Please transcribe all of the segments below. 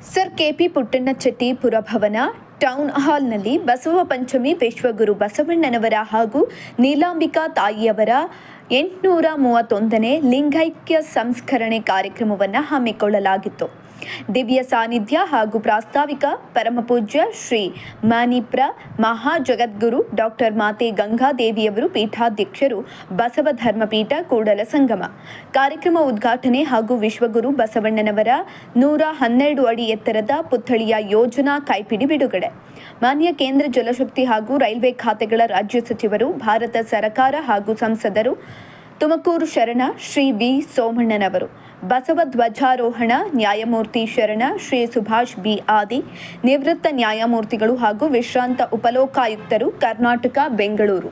Sir KP Puttanna Chetty ಪುರಭವನ town ಹಾಲ್ನಲ್ಲಿ ಬಸವ ಪಂಚಮಿ ವಿಶ್ವಗುರು ಬಸವಣ್ಣನವರ ಹಾಗೂ ನೀಲಾಂಬಿಕಾ ತಾಯಿಯವರ 831ನೇ ಲಿಂಗೈಕ್ಯ ಸಂಸ್ಕರಣೆ ಕಾರ್ಯಕ್ರಮವನ್ನು ಹಮ್ಮಿಕೊಳ್ಳಲಾಗಿತ್ತು. ದಿವ್ಯ ಸಾನ್ನಿಧ್ಯ ಹಾಗೂ ಪ್ರಾಸ್ತಾವಿಕ ಪರಮಪೂಜ್ಯ ಶ್ರೀ ಮಾನಿಪ್ರ ಮಹಾಜಗದ್ಗುರು ಡಾಕ್ಟರ್ ಮಾತೆ ಗಂಗಾದೇವಿಯವರು ಪೀಠಾಧ್ಯಕ್ಷರು, ಬಸವ ಧರ್ಮಪೀಠ ಕೂಡಲ ಸಂಗಮ. ಕಾರ್ಯಕ್ರಮ ಉದ್ಘಾಟನೆ ಹಾಗೂ ವಿಶ್ವಗುರು ಬಸವಣ್ಣನವರ 112 ಅಡಿ ಎತ್ತರದ ಪುತ್ಥಳಿಯ ಯೋಜನಾ ಕೈಪಿಡಿ ಬಿಡುಗಡೆ. ಮಾನ್ಯ ಕೇಂದ್ರ ಜಲಶಕ್ತಿ ಹಾಗೂ ರೈಲ್ವೆ ಖಾತೆಗಳ ರಾಜ್ಯ ಸಚಿವರು, ಭಾರತ ಸರ್ಕಾರ ಹಾಗೂ ಸಂಸದರು, ತುಮಕೂರು ಶರಣ ಶ್ರೀ ವಿ ಸೋಮಣ್ಣನವರು, ಬಸವ ಧ್ವಜಾರೋಹಣ ನ್ಯಾಯಮೂರ್ತಿ ಶರಣ ಶ್ರೀ ಸುಭಾಷ್ ಬಿ ಆದಿ, ನಿವೃತ್ತ ನ್ಯಾಯಮೂರ್ತಿಗಳು ಹಾಗೂ ವಿಶ್ರಾಂತ ಉಪಲೋಕಾಯುಕ್ತರು, ಕರ್ನಾಟಕ ಬೆಂಗಳೂರು.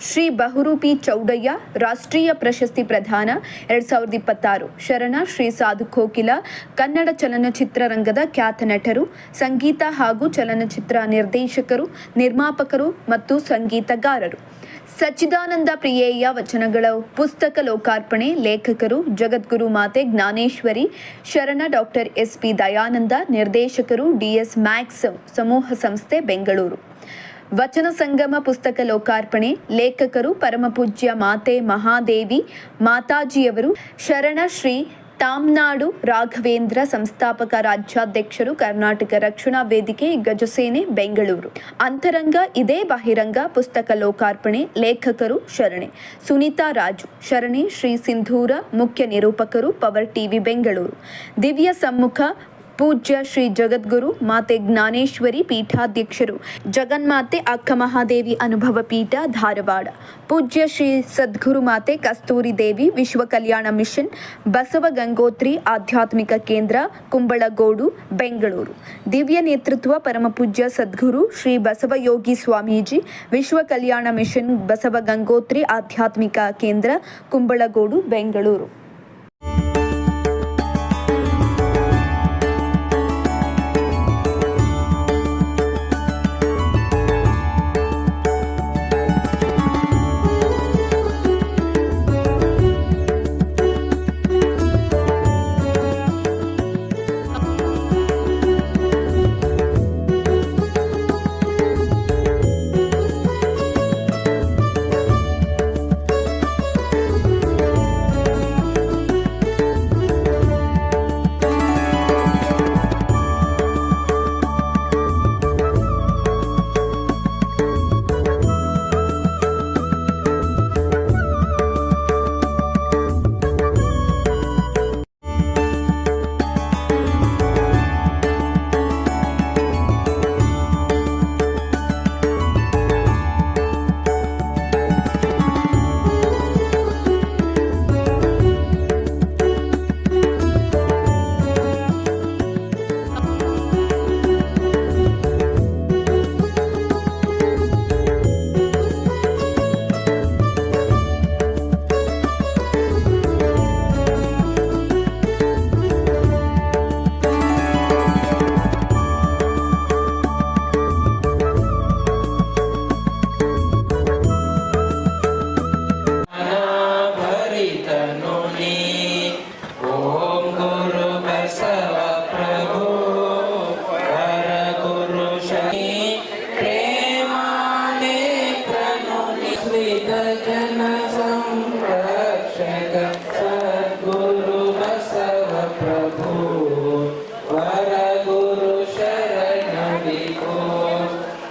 ಶ್ರೀ ಬಹುರೂಪಿ ಚೌಡಯ್ಯ ರಾಷ್ಟ್ರೀಯ ಪ್ರಶಸ್ತಿ ಪ್ರದಾನ 2026. ಶರಣ ಶ್ರೀ ಸಾಧು ಕೋಕಿಲ ಕನ್ನಡ ಚಲನಚಿತ್ರರಂಗದ ಖ್ಯಾತ ನಟರು, ಸಂಗೀತ ಹಾಗೂ ಚಲನಚಿತ್ರ ನಿರ್ದೇಶಕರು, ನಿರ್ಮಾಪಕರು ಮತ್ತು ಸಂಗೀತಗಾರರು. ಸಚ್ಚಿದಾನಂದ ಪ್ರಿಯೆಯ ವಚನಗಳ ಪುಸ್ತಕ ಲೋಕಾರ್ಪಣೆ. ಲೇಖಕರು ಜಗದ್ಗುರು ಮಾತೆ ಜ್ಞಾನೇಶ್ವರಿ ಶರಣ, ಡಾಕ್ಟರ್ ಎಸ್.ಪಿ. ದಯಾನಂದ, ನಿರ್ದೇಶಕರು ಡಿಎಸ್ ಮ್ಯಾಕ್ಸ್ ಸಮೂಹ ಸಂಸ್ಥೆ, ಬೆಂಗಳೂರು. ವಚನ ಸಂಗಮ ಪುಸ್ತಕ ಲೋಕಾರ್ಪಣೆ. ಲೇಖಕರು ಪರಮಪೂಜ್ಯ ಮಾತೆ ಮಹಾದೇವಿ ಮಾತಾಜಿಯವರು, ಶರಣ ಶ್ರೀ ತಾಮ್ನಾಡು ರಾಘವೇಂದ್ರ, ಸಂಸ್ಥಾಪಕ ರಾಜ್ಯಾಧ್ಯಕ್ಷರು, ಕರ್ನಾಟಕ ರಕ್ಷಣಾ ವೇದಿಕೆ ಗಜಸೇನೆ, ಬೆಂಗಳೂರು. ಅಂತರಂಗ ಇದೇ ಬಹಿರಂಗ ಪುಸ್ತಕ ಲೋಕಾರ್ಪಣೆ. ಲೇಖಕರು ಶರಣೆ ಸುನೀತಾ ರಾಜು, ಶರಣೆ ಶ್ರೀ ಸಿಂಧೂರ, ಮುಖ್ಯ ನಿರೂಪಕರು, ಪವರ್ ಟಿವಿ, ಬೆಂಗಳೂರು. ದಿವ್ಯ ಸಮ್ಮುಖ ಪೂಜ್ಯ ಶ್ರೀ ಜಗದ್ಗುರು ಮಾತೆ ಜ್ಞಾನೇಶ್ವರಿ ಪೀಠಾಧ್ಯಕ್ಷರು, ಜಗನ್ಮಾತೆ ಅಕ್ಕ ಮಹಾದೇವಿ ಅನುಭವ ಪೀಠ, ಧಾರವಾಡ. ಪೂಜ್ಯ ಶ್ರೀ ಸದ್ಗುರು ಮಾತೆ ಕಸ್ತೂರಿ ದೇವಿ ವಿಶ್ವ ಕಲ್ಯಾಣ ಮಿಷನ್, ಬಸವ ಗಂಗೋತ್ರಿ ಆಧ್ಯಾತ್ಮಿಕ ಕೇಂದ್ರ, ಕುಂಬಳಗೋಡು, ಬೆಂಗಳೂರು. ದಿವ್ಯ ನೇತೃತ್ವ ಪರಮಪೂಜ್ಯ ಸದ್ಗುರು ಶ್ರೀ ಬಸವಯೋಗಿ ಸ್ವಾಮೀಜಿ, ವಿಶ್ವ ಕಲ್ಯಾಣ ಮಿಷನ್, ಬಸವ ಗಂಗೋತ್ರಿ ಆಧ್ಯಾತ್ಮಿಕ ಕೇಂದ್ರ, ಕುಂಬಳಗೋಡು, ಬೆಂಗಳೂರು.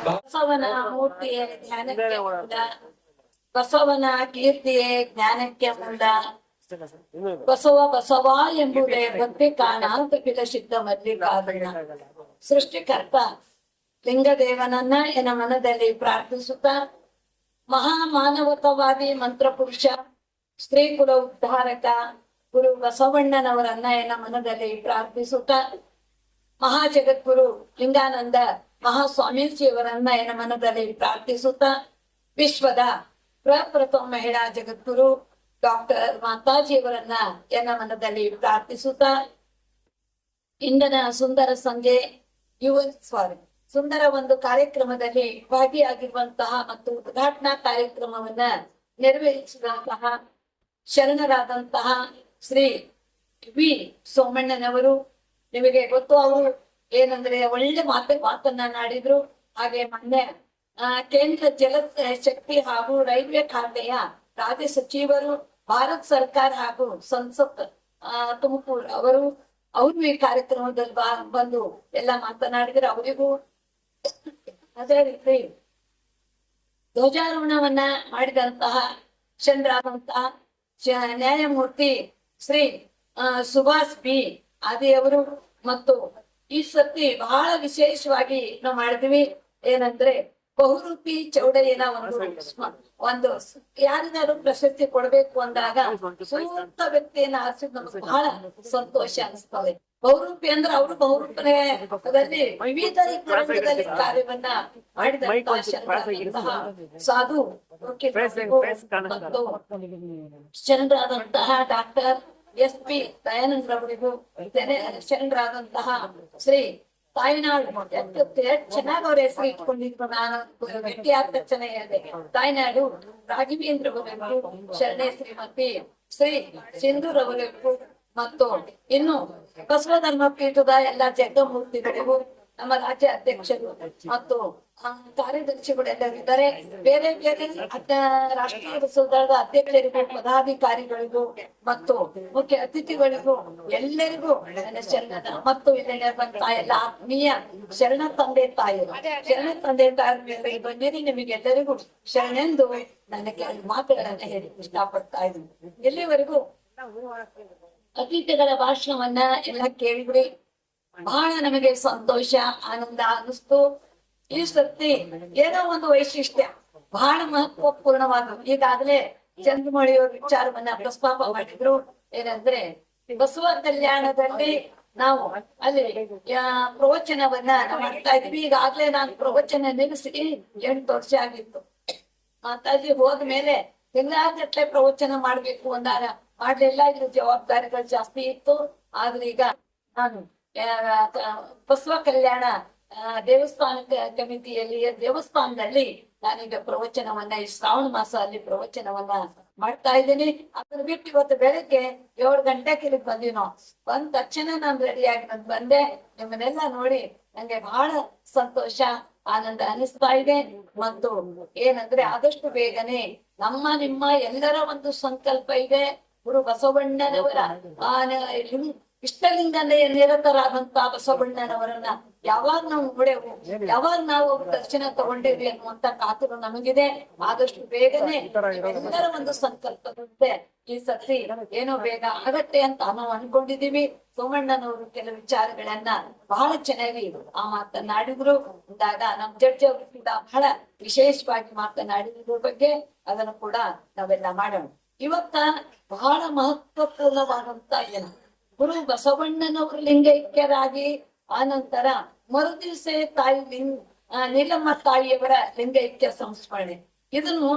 ಬಸವನ ಮೂರ್ತಿಯ ಜ್ಞಾನಕ್ಕೆ ಮೂಲ, ಬಸವನ ಕೀರ್ತಿಯೇ ಜ್ಞಾನಕ್ಕೆ ಮೂಲ. ಬಸವ ಬಸವ ಎಂಬುದೇ ಭಕ್ತಿ ಕಾಣಾಂತಪಿತ ಸಿದ್ಧ ಮಲ್ಲಿಕಾರ್ಜುನ. ಸೃಷ್ಟಿಕರ್ತ ಲಿಂಗದೇವನನ್ನ ಎನ್ನ ಮನದಲ್ಲಿ ಪ್ರಾರ್ಥಿಸುತ್ತಾ, ಮಹಾಮಾನವತವಾದಿ ಮಂತ್ರಪುರುಷ, ಸ್ತ್ರೀ ಕುಲ ಉದ್ಧಾರಕ ಗುರು ಬಸವಣ್ಣನವರನ್ನ ಎನ್ನ ಮನದಲ್ಲಿ ಪ್ರಾರ್ಥಿಸುತ್ತಾ, ಮಹಾಜಗದ್ಗುರು ಲಿಂಗಾನಂದ ಮಹಾಸ್ವಾಮೀಜಿಯವರನ್ನ ಎನ್ನ ಮನದಲ್ಲಿ ಪ್ರಾರ್ಥಿಸುತ್ತಾ, ವಿಶ್ವದ ಪ್ರಪ್ರಥಮ ಮಹಿಳಾ ಜಗದ್ಗುರು ಡಾಕ್ಟರ್ ಮಾತಾಜಿಯವರನ್ನ ಎನ್ನ ಮನದಲ್ಲಿ ಪ್ರಾರ್ಥಿಸುತ್ತಾ, ಇಂದಿನ ಸುಂದರ ಸಂಜೆ ಸುಂದರ ಒಂದು ಕಾರ್ಯಕ್ರಮದಲ್ಲಿ ಭಾಗಿಯಾಗಿರುವಂತಹ ಮತ್ತು ಉದ್ಘಾಟನಾ ಕಾರ್ಯಕ್ರಮವನ್ನ ನೆರವೇರಿಸಿದಂತಹ ಶರಣರಾದಂತಹ ಶ್ರೀ ವಿ ಸೋಮಣ್ಣನವರು, ನಿಮಗೆ ಗೊತ್ತು, ಅವರು ಏನಂದ್ರೆ ಒಳ್ಳೆ ಮಾತನ್ನಾಡಿದ್ರು. ಹಾಗೆ ಮೊನ್ನೆ ಕೇಂದ್ರ ಜಲ ಶಕ್ತಿ ಹಾಗೂ ರೈಲ್ವೆ ಖಾತೆಯ ರಾಜ್ಯ ಸಚಿವರು, ಭಾರತ ಸರ್ಕಾರ ಹಾಗೂ ಸಂಸತ್ ತುಮಕೂರು ಅವರು ಈ ಕಾರ್ಯಕ್ರಮದಲ್ಲಿ ಬಂದು ಎಲ್ಲ ಮಾತನಾಡಿದ್ರೆ ಅವರಿಗೂ, ಅದೇ ರೀತಿ ಧ್ವಜಾರೋಹಣವನ್ನ ಮಾಡಿದಂತಹ ಶರಣರಾದಂತಹ ನ್ಯಾಯಮೂರ್ತಿ ಶ್ರೀ ಸುಭಾಷ್ ಬಿ ಆದಿಯವರು, ಮತ್ತು ಈ ಸರ್ತಿ ಬಹಳ ವಿಶೇಷವಾಗಿ ನಾವು ಮಾಡಿದ್ವಿ. ಏನಂದ್ರೆ ಬಹುರೂಪಿ ಚೌಡಯ್ಯನ ಒಂದು ಯಾರಿಗಾದ್ರು ಪ್ರಶಸ್ತಿ ಕೊಡ್ಬೇಕು ಅಂದಾಗ ಸೂಕ್ತ ವ್ಯಕ್ತಿಯನ್ನ ಆರಿಸಿದ್ ನಮ್ಗೆ ಬಹಳ ಸಂತೋಷ ಅನಿಸ್ತದೆ. ಬಹುರೂಪಿ ಅಂದ್ರೆ ಅವರು ಬಹುರೂಪದಲ್ಲಿ ವಿವಿಧ ರಂಗದಲ್ಲಿ ಕಾರ್ಯವನ್ನ ಮಾಡಿದಂತಹ ಸಾಧು ಮತ್ತು ಶರಣರಾದಂತಹ ಡಾಕ್ಟರ್ SP ದಯಾನಂದ ರವರಿಗೂ, ಶರಣರಾದಂತಹ ಶ್ರೀ ತಾಯ್ನಾಡು ಚೆನ್ನಾಗಿ ಅವ್ರ ಹೆಸರು ಇಟ್ಕೊಂಡಿದ್ರು. ನಾನು ಗಟ್ಟಿ ಆದ ತಕ್ಷಣ ಹೇಳಿದೆ ತಾಯ್ನಾಡು ರಾಘವೇಂದ್ರ ಅವರಿಗೂ, ಶರಣೆ ಶ್ರೀಮತಿ ಶ್ರೀ ಸಿಂಧೂರ್ ಅವರಿಗೂ, ಮತ್ತು ಇನ್ನು ಬಸವ ಧರ್ಮ ಪೀಠದ ಎಲ್ಲ ಜಗಮೂರ್ತಿಗಳಿಗೂ, ನಮ್ಮ ರಾಜ್ಯ ಅಧ್ಯಕ್ಷರು ಮತ್ತು ಕಾರ್ಯದರ್ಶಿಗಳೆಲ್ಲರೂ ಇದ್ದಾರೆ. ಬೇರೆ ಬೇರೆ ರಾಷ್ಟ್ರೀಯ ಬಸವದಳದ ಅಧ್ಯಕ್ಷರಿಗೂ, ಪದಾಧಿಕಾರಿಗಳಿಗೂ ಮತ್ತು ಮುಖ್ಯ ಅತಿಥಿಗಳಿಗೂ ಎಲ್ಲರಿಗೂ ನನ್ನ ಶರಣದ ಮತ್ತು ಇಲ್ಲಿ ಬಂದ ಎಲ್ಲ ಆತ್ಮೀಯ ಶರಣ ತಂದೆ ತಾಯಿರು, ಬಂದಿರಿ. ನಿಮಗೆಲ್ಲರಿಗೂ ಶರಣೆಂದು ನನ್ನ ಕೆಲವು ಮಾತುಗಳನ್ನ ಹೇಳಿ ಇಷ್ಟಪಡ್ತಾ ಇದ್ದೀನಿ. ಎಲ್ಲಿವರೆಗೂ ಅತಿಥಿಗಳ ಭಾಷಣವನ್ನ ಎಲ್ಲ ಕೇಳಿದ್ರಿ. ಬಹಳ ನಮಗೆ ಸಂತೋಷ, ಆನಂದ ಅನಿಸ್ತು. ಈ ಸರ್ತಿ ಏನೋ ಒಂದು ವೈಶಿಷ್ಟ್ಯ ಬಹಳ ಮಹತ್ವಪೂರ್ಣವಾದ, ಈಗಾಗಲೇ ಚಂದ್ರಮೌಳಿಯವ್ರ ವಿಚಾರವನ್ನ ಪ್ರಸ್ತಾಪ ಮಾಡಿದ್ರು. ಏನಂದ್ರೆ ಬಸವ ಕಲ್ಯಾಣದಲ್ಲಿ ನಾವು ಅಲ್ಲಿ ಪ್ರವಚನವನ್ನ ಮಾಡ್ತಾ ಇದ್ವಿ. ಈಗಾಗ್ಲೇ ನಾನು ಪ್ರವಚನ ನಿಲ್ಲಿಸಿ 8 ವರ್ಷ ಆಗಿತ್ತು. ಮಾತಾಜಿ ಹೋದ್ಮೇಲೆ ತಿಂಗಳಾಗಟ್ಲೆ ಪ್ರವಚನ ಮಾಡ್ಬೇಕು ಅಂದಾಗ ಮಾಡ್ಲಿಲ್ಲ. ಇದ್ರ ಜವಾಬ್ದಾರಿಗಳು ಜಾಸ್ತಿ ಇತ್ತು. ಆದ್ರೆ ಈಗ ನಾನು ಬಸವ ಕಲ್ಯಾಣ ದೇವಸ್ಥಾನ ಕಮಿಟಿಯಲ್ಲಿ ದೇವಸ್ಥಾನದಲ್ಲಿ ನಾನೀಗ ಪ್ರವಚನವನ್ನ ಈ ಶ್ರಾವಣ ಮಾಸ ಅಲ್ಲಿ ಪ್ರವಚನವನ್ನ ಮಾಡ್ತಾ ಇದ್ದೀನಿ. ಅದನ್ನ ಬಿಟ್ಟು ಇವತ್ತು ಬೆಳಗ್ಗೆ 7 ಗಂಟೆಗೆ ಇಲ್ಲಿಗೆ ಬಂದಿ ನಾವು. ಬಂದ ತಕ್ಷಣ ನಾನು ರೆಡಿಯಾಗಿ ಬಂದೆ. ನಿಮ್ಮನ್ನೆಲ್ಲ ನೋಡಿ ನಂಗೆ ಬಹಳ ಸಂತೋಷ, ಆನಂದ ಅನಿಸ್ತಾ ಇದೆ. ಮತ್ತು ಏನಂದ್ರೆ ಆದಷ್ಟು ಬೇಗನೆ ನಿಮ್ಮ ಎಲ್ಲರ ಒಂದು ಸಂಕಲ್ಪ ಇದೆ. ಗುರು ಬಸವಣ್ಣನವರ ಇಷ್ಟಲಿಂಗನೇ ನಿರತರಾದಂತಹ ಬಸವಣ್ಣನವರನ್ನ ಯಾವಾಗ ನಾವು ನೋಡೇವು, ಯಾವಾಗ ನಾವು ದರ್ಶನ ತಗೊಂಡೇವಿ ಅನ್ನುವಂತ ಕಾತುರು ನಮಗಿದೆ. ಆದಷ್ಟು ಬೇಗನೆ ಎಲ್ಲರ ಒಂದು ಸಂಕಲ್ಪ ಇರುತ್ತೆ. ಈ ಸತಿ ಏನೋ ಬೇಗ ಆಗತ್ತೆ ಅಂತ ನಾವು ಅನ್ಕೊಂಡಿದೀವಿ. ಸೋಮಣ್ಣನವರು ಕೆಲವು ವಿಚಾರಗಳನ್ನ ಬಹಳ ಚೆನ್ನಾಗಿ ಆ ಮಾತನಾಡಿದ್ರು. ಅಂದಾಗ ನಮ್ ಜಡ್ಜಿ ಅವರು ಕೂಡ ಬಹಳ ವಿಶೇಷವಾಗಿ ಮಾತನಾಡಿದ್ರ ಬಗ್ಗೆ ಅದನ್ನು ಕೂಡ ನಾವೆಲ್ಲ ಮಾಡೋಣ. ಇವತ್ತ ಬಹಳ ಮಹತ್ವಪೂರ್ಣವಾದಂತ ಏನು, ಗುರು ಬಸವಣ್ಣನವರು ಲಿಂಗೈಕ್ಯರಾಗಿ ಆನಂತರ ಮರುದಿವಸ ತಾಯಿ ನೀಲಮ್ಮ ತಾಯಿಯವರ ಲಿಂಗೈಕ್ಯ ಸಂಸ್ಮರಣೆ. ಇದನ್ನು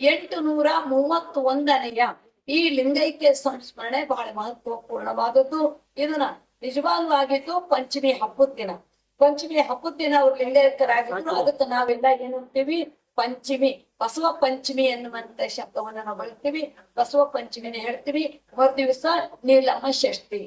831ನೆಯ ಈ ಲಿಂಗೈಕ್ಯ ಸಂಸ್ಮರಣೆ ಬಹಳ ಮಹತ್ವಪೂರ್ಣವಾದದ್ದು. ಇದನ್ನ ನಿಜವಾಗ್ಲೂ ಆಗಿದ್ದು ಪಂಚಮಿ ಹಬ್ಬದ ದಿನ. ಪಂಚಮಿ ಹಬ್ಬದ ದಿನ ಅವ್ರು ಲಿಂಗೈಕ್ಯರಾಗಿದ್ರು. ಅದಕ್ಕೆ ನಾವೆಲ್ಲ ಏನಂತೀವಿ, ಪಂಚಮಿ, ಬಸವ ಪಂಚಮಿ ಎನ್ನುವಂತ ಶಬ್ದವನ್ನ ನಾವು ಬಳಸ್ತೀವಿ. ಬಸವ ಪಂಚಮಿನ ಹೇಳ್ತೀವಿ. ಮರು ದಿವಸ ನೀಲಮ್ಮ ಷಷ್ಠಿ.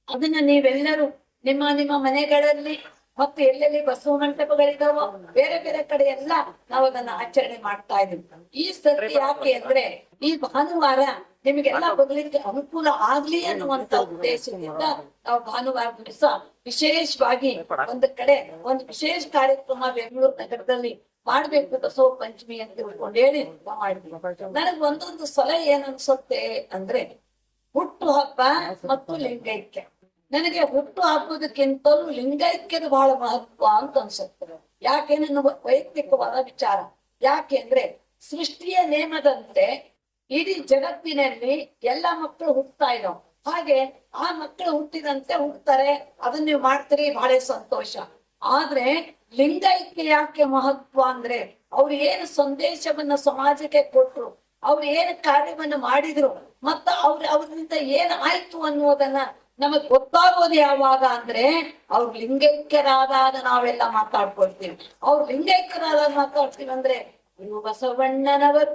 ಅದನ್ನ ನೀವೆಲ್ಲರೂ ನಿಮ್ಮ ಮನೆಗಳಲ್ಲಿ ಮತ್ತು ಎಲ್ಲೆಲ್ಲಿ ಬಸವ ಮಂಟಪಗಳಿದಾವೋ ಬೇರೆ ಬೇರೆ ಕಡೆ ಎಲ್ಲ ನಾವು ಅದನ್ನ ಆಚರಣೆ ಮಾಡ್ತಾ ಇದ್ವಿ. ಈ ಸರ್ತಿ ಯಾಕೆ ಅಂದ್ರೆ ಈ ಭಾನುವಾರ ನಿಮಗೆಲ್ಲ ಬರಲಿಕ್ಕೆ ಅನುಕೂಲ ಆಗ್ಲಿ ಅನ್ನುವಂತ ಉದ್ದೇಶದಿಂದ ನಾವು ಭಾನುವಾರ ದಿವಸ ವಿಶೇಷವಾಗಿ ಒಂದು ಕಡೆ ಒಂದು ವಿಶೇಷ ಕಾರ್ಯಕ್ರಮ ಬೆಂಗಳೂರು ನಗರದಲ್ಲಿ ಮಾಡ್ಬೇಕು ಬಸವ ಪಂಚಮಿ ಅಂತ ತಿಳ್ಕೊಂಡು ಹೇಳಿ ಮಾಡಿದ್ವಿ. ನನಗ್ ಒಂದೊಂದು ಸಲ ಏನ್ ಅನ್ಸುತ್ತೆ ಅಂದ್ರೆ ಹುಟ್ಟು ಹಬ್ಬ ಮತ್ತು ಲಿಂಗೈಕ್ಯ. ನನಗೆ ಹುಟ್ಟು ಹಬ್ಬದಕ್ಕಿಂತಲೂ ಲಿಂಗೈಕ್ಯದ ಬಹಳ ಮಹತ್ವ ಅಂತ ಅನ್ಸುತ್ತೆ. ಯಾಕೆ ನನ್ನ ವೈಯಕ್ತಿಕವಾದ ವಿಚಾರ. ಯಾಕೆಂದ್ರೆ ಸೃಷ್ಟಿಯ ನೇಮದಂತೆ ಇಡೀ ಜಗತ್ತಿನಲ್ಲಿ ಎಲ್ಲಾ ಮಕ್ಕಳು ಹುಟ್ಟುತ್ತಾ ಇದಾವ. ಹಾಗೆ ಆ ಮಕ್ಕಳು ಹುಟ್ಟಿದಂತೆ ಹುಟ್ಟುತ್ತಾರೆ. ಅದನ್ನ ನೀವು ಮಾಡ್ತೀರಿ, ಬಹಳ ಸಂತೋಷ. ಆದ್ರೆ ಲಿಂಗೈಕ್ಯ ಯಾಕೆ ಮಹತ್ವ ಅಂದ್ರೆ ಅವ್ರು ಏನು ಸಂದೇಶವನ್ನ ಸಮಾಜಕ್ಕೆ ಕೊಟ್ರು, ಅವ್ರು ಏನು ಕಾರ್ಯವನ್ನ ಮಾಡಿದ್ರು, ಮತ್ತ ಅವ್ರಿಂದ ಏನ್ ಆಯ್ತು ಅನ್ನೋದನ್ನ ನಮಗ್ ಗೊತ್ತಾಗೋದು ಯಾವಾಗ ಅಂದ್ರೆ ಅವ್ರು ಲಿಂಗೈಕ್ಯರಾದಾಗ ನಾವೆಲ್ಲ ಮಾತಾಡ್ಕೊಳ್ತೀವಿ. ಅವ್ರು ಲಿಂಗೈಕ್ಯರಾದಾಗ ಮಾತಾಡ್ತೀವಿ ಅಂದ್ರೆ ಇವು ಬಸವಣ್ಣನವರು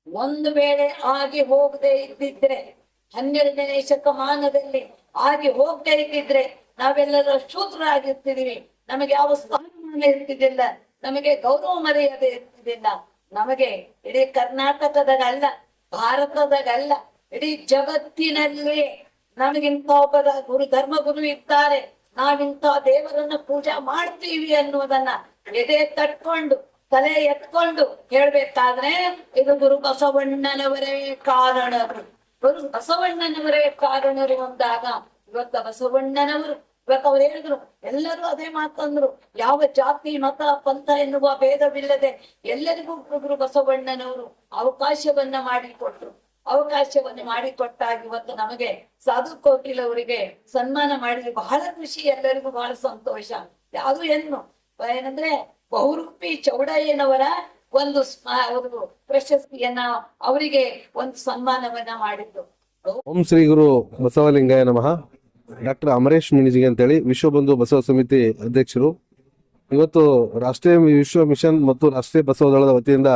ಒಂದು ವೇಳೆ ಆಗಿ ಹೋಗದೆ ಇದ್ದಿದ್ರೆ 12ನೇ ಶತಮಾನದಲ್ಲಿ ಆಗಿ ಹೋಗದೆ ಇದ್ದಿದ್ರೆ ನಾವೆಲ್ಲರೂ ಶೂದ್ರರಾಗಿರ್ತಿದೀವಿ, ನಮಗೆ ಯಾವ ಸ್ಥಾನಮಾನ ಇರ್ತಿದ್ದಿಲ್ಲ, ನಮಗೆ ಗೌರವ ಮರ್ಯಾದೆ ಇರ್ತಿದ್ದಿಲ್ಲ. ನಮಗೆ ಇಡೀ ಕರ್ನಾಟಕದಾಗಲ್ಲ, ಭಾರತದಾಗಲ್ಲ, ಇಡೀ ಜಗತ್ತಿನಲ್ಲಿ ನಮಗಿಂತ ಒಬ್ಬ ಧರ್ಮಗುರು ಇದ್ದಾರೆ, ನಾವಿಂತ ದೇವರನ್ನ ಪೂಜೆ ಮಾಡ್ತೀವಿ ಅನ್ನುವುದನ್ನ ಎದೆ ತಟ್ಕೊಂಡು ತಲೆ ಎತ್ಕೊಂಡು ಹೇಳ್ಬೇಕಾದ್ರೆ ಇದು ಗುರು ಬಸವಣ್ಣನವರೇ ಕಾರಣರು. ಗುರು ಬಸವಣ್ಣನವರೇ ಕಾರಣರು ಅಂದಾಗ ಇವತ್ತ ಬಸವಣ್ಣನವರು ಇವತ್ತು ಅವ್ರು ಹೇಳಿದ್ರು, ಎಲ್ಲರೂ ಅದೇ ಮಾತಂದ್ರು, ಯಾವ ಜಾತಿ ಮತ ಪಂಥ ಎನ್ನುವ ಭೇದವಿಲ್ಲದೆ ಎಲ್ಲರಿಗೂ ಗುರು ಬಸವಣ್ಣನವರು ಅವಕಾಶವನ್ನ ಮಾಡಿಕೊಟ್ಟಾಗ ಇವತ್ತು ನಮಗೆ ಸಾಧು ಕೋಕಿಲ್ ಅವರಿಗೆ ಸನ್ಮಾನ ಮಾಡಿದ್ರೆ ಬಹಳ ಖುಷಿ, ಎಲ್ಲರಿಗೂ ಬಹಳ ಸಂತೋಷ. ಅದು ಏನಂದ್ರೆ ಬಹುರೂಪಿ ಚೌಡಯ್ಯನವರ ಒಂದು ಒಂದು ಪ್ರಶಸ್ತಿಯನ್ನ ಅವರಿಗೆ ಒಂದು ಸನ್ಮಾನವನ್ನ ಮಾಡಿದ್ದು. ಓಂ ಶ್ರೀ ಗುರು ಬಸವಲಿಂಗಾಯ ನಮಃ. ಡಾಕ್ಟರ್ ಅಮರೇಶ್ ಮಿಣಿಜಿಗೆ ಅಂತೇಳಿ ವಿಶ್ವಬಂಧು ಬಸವ ಸಮಿತಿ ಅಧ್ಯಕ್ಷರು. ಇವತ್ತು ರಾಷ್ಟ್ರೀಯ ವಿಶ್ವ ಮಿಷನ್ ಮತ್ತು ರಾಷ್ಟ್ರೀಯ ಬಸವ ದಳದ ವತಿಯಿಂದ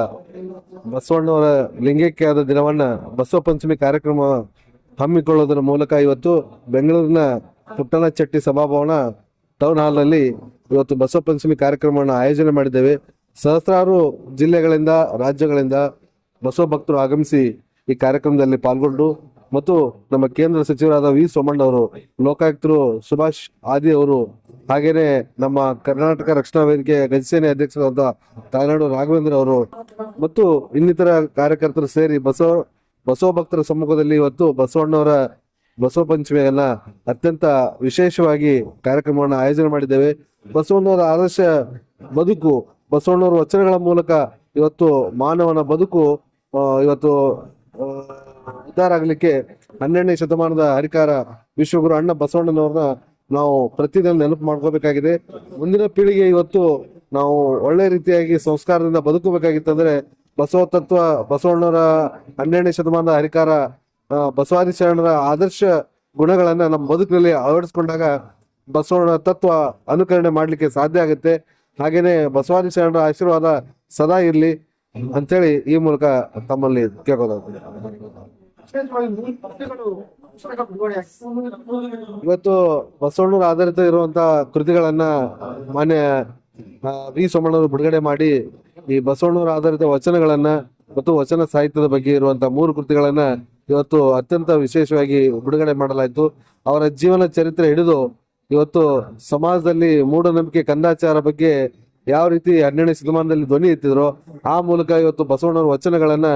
ಬಸವಣ್ಣವರ ಲಿಂಗೈಕ್ಯದ ದಿನವನ್ನ ಬಸವ ಪಂಚಮಿ ಕಾರ್ಯಕ್ರಮ ಹಮ್ಮಿಕೊಳ್ಳೋದರ ಮೂಲಕ ಇವತ್ತು ಬೆಂಗಳೂರಿನ ಪುಟ್ಟಣಚೆಟ್ಟಿ ಸಭಾಭವನ ಟೌನ್ ಹಾಲ್ನಲ್ಲಿ ಇವತ್ತು ಬಸವ ಪಂಚಮಿ ಕಾರ್ಯಕ್ರಮವನ್ನು ಆಯೋಜನೆ ಮಾಡಿದ್ದೇವೆ. ಸಹಸ್ರಾರು ಜಿಲ್ಲೆಗಳಿಂದ ರಾಜ್ಯಗಳಿಂದ ಬಸವ ಭಕ್ತರು ಆಗಮಿಸಿ ಈ ಕಾರ್ಯಕ್ರಮದಲ್ಲಿ ಪಾಲ್ಗೊಂಡು ಮತ್ತು ನಮ್ಮ ಕೇಂದ್ರ ಸಚಿವರಾದ ವಿ ಸೋಮಣ್ಣ ಅವರು, ಲೋಕಾಯುಕ್ತರು ಸುಭಾಷ್ ಆದಿ ಅವರು, ಹಾಗೇನೆ ನಮ್ಮ ಕರ್ನಾಟಕ ರಕ್ಷಣಾ ವೇದಿಕೆ ಗಜಸೇನೆ ಅಧ್ಯಕ್ಷರಾದ ತಾಯ್ನಾಡು ರಾಘವೇಂದ್ರ ಅವರು ಮತ್ತು ಇನ್ನಿತರ ಕಾರ್ಯಕರ್ತರು ಸೇರಿ ಬಸವ ಭಕ್ತರ ಸಮ್ಮುಖದಲ್ಲಿ ಇವತ್ತು ಬಸವಣ್ಣವರ ಬಸವ ಪಂಚಮಿಯನ್ನ ಅತ್ಯಂತ ವಿಶೇಷವಾಗಿ ಕಾರ್ಯಕ್ರಮವನ್ನು ಆಯೋಜನೆ ಮಾಡಿದ್ದೇವೆ. ಬಸವಣ್ಣವರ ಆದರ್ಶ ಬದುಕು, ಬಸವಣ್ಣವರ ವಚನಗಳ ಮೂಲಕ ಇವತ್ತು ಮಾನವನ ಬದುಕು ಇವತ್ತು ಉದ್ಧಾರ ಆಗ್ಲಿಕ್ಕೆ 12ನೇ ಶತಮಾನದ ಹರಿಕಾರ ವಿಶ್ವಗುರು ಅಣ್ಣ ಬಸವಣ್ಣನವ್ರನ್ನ ನಾವು ಪ್ರತಿದಿನ ನೆನಪು ಮಾಡ್ಕೋಬೇಕಾಗಿದೆ. ಮುಂದಿನ ಪೀಳಿಗೆ ಇವತ್ತು ನಾವು ಒಳ್ಳೆ ರೀತಿಯಾಗಿ ಸಂಸ್ಕಾರದಿಂದ ಬದುಕಬೇಕಾಗಿತ್ತಂದ್ರೆ ಬಸವ ತತ್ವ, ಬಸವಣ್ಣವರ 12ನೇ ಶತಮಾನದ ಹರಿಕಾರ ಬಸವಾದಿ ಶರಣರ ಆದರ್ಶ ಗುಣಗಳನ್ನ ನಮ್ಮ ಬದುಕಿನಲ್ಲಿ ಅಳವಡಿಸ್ಕೊಂಡಾಗ ಬಸವಣ್ಣ ತತ್ವ ಅನುಕರಣೆ ಮಾಡ್ಲಿಕ್ಕೆ ಸಾಧ್ಯ ಆಗುತ್ತೆ. ಹಾಗೇನೆ ಬಸವಾದಿ ಶರಣರ ಆಶೀರ್ವಾದ ಸದಾ ಇರ್ಲಿ ಅಂತೇಳಿ ಈ ಮೂಲಕ ತಮ್ಮಲ್ಲಿ ಕೇಳ್ಕೋದಾಗ್ತದೆ. ಇವತ್ತು ಬಸವಣ್ಣರ ಆಧಾರಿತ ಇರುವಂತಹ ಕೃತಿಗಳನ್ನ ಮಾನ್ಯ ವಿ ಸೋಮಣ್ಣವರು ಬಿಡುಗಡೆ ಮಾಡಿ ಈ ಬಸವಣ್ಣವರ ಆಧಾರಿತ ವಚನಗಳನ್ನ ಮತ್ತು ವಚನ ಸಾಹಿತ್ಯದ ಬಗ್ಗೆ ಇರುವಂತಹ 3 ಕೃತಿಗಳನ್ನ ಇವತ್ತು ಅತ್ಯಂತ ವಿಶೇಷವಾಗಿ ಬಿಡುಗಡೆ ಮಾಡಲಾಯಿತು. ಅವರ ಜೀವನ ಚರಿತ್ರೆ ಹಿಡಿದು ಇವತ್ತು ಸಮಾಜದಲ್ಲಿ ಮೂಢನಂಬಿಕೆ, ಕಂದಾಚಾರ ಬಗ್ಗೆ ಯಾವ ರೀತಿ 12ನೇ ಶತಮಾನದಲ್ಲಿ ಧ್ವನಿ ಎತ್ತಿದ್ರು, ಆ ಮೂಲಕ ಇವತ್ತು ಬಸವಣ್ಣವರ ವಚನಗಳನ್ನ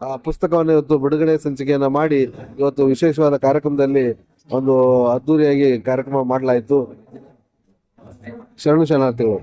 ಆ ಪುಸ್ತಕವನ್ನು ಇವತ್ತು ಬಿಡುಗಡೆ ಸಂಚಿಕೆಯನ್ನ ಮಾಡಿ ಇವತ್ತು ವಿಶೇಷವಾದ ಕಾರ್ಯಕ್ರಮದಲ್ಲಿ ಒಂದು ಅದ್ದೂರಿಯಾಗಿ ಕಾರ್ಯಕ್ರಮ ಮಾಡಲಾಯಿತು. ಶರಣು ಶರಣಾರ್ಥಿಗಳು.